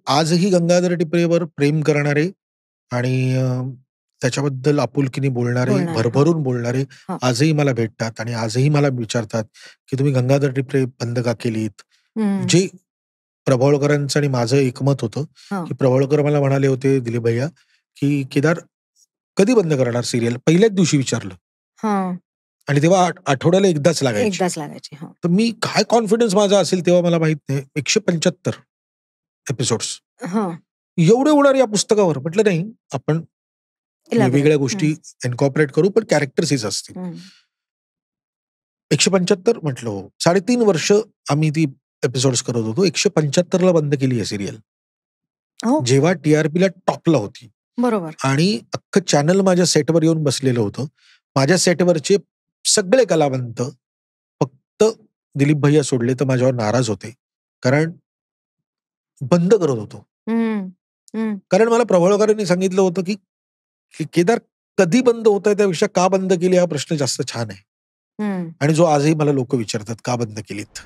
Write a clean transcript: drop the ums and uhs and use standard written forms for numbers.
आजही गंगाधर टिपरेवर प्रेम करणारे आणि त्याच्याबद्दल आपुलकीने बोलणारे, बोलणारे. हां. भरभरून बोलणारे हां. आजही मला भेटतात आणि आजही मला विचारतात, की तुम्ही गंगाधर टिपरे बंद का केलीत? हं. जे प्रभावळकरांचं आणि माझं एकमत होतं, हां. की प्रभावळकर मला म्हणाले होते, दिलीप भैया, की "केदार कधी बंद करणार सीरियल?" पहिल्याच दिवशी विचारलं. हां. आणि तेव्हा आठवड्याला एकदाच लागायची. एकदाच लागायची. हां. तर मी काय कॉन्फिडन्स माझा असेल तेव्हा मला माहित नाही. 175 एपिसोड्स. हां. एवढे होणार या पुस्तकावर? म्हटलं नाही, आपण इलॅबोरेट. वेगवेगळ्या गोष्टी इन्कॉर्पोरेट करू, पण कॅरेक्टर्स हेच असतील. 175 म्हटलं हो. 3.5 वर्ष आम्ही ती एपिसोड्स करत होतो. 175 ला बंद केली आहे सीरियल. हो. जेव्हा टी-आर-पीला टॉपला होती. बरोबर. आणि अख्खं चॅनल माझ्या सेटवर येऊन बसलेलं होतं. माझ्या सेटवरचे सगळे कलावंत फक्त दिलीप भैया सोडले तर माझ्यावर नाराज होते. कारण बंद करत होतो. हं. हं. कारण मला प्रभावळकरांनी सांगितलं होतं, की केदार कधी बंद होतंय त्यापेक्षा का बंद केली हा प्रश्न जास्त छान आहे. हं. आणि जो आजही मला लोकं विचारतात, का बंद केलीत?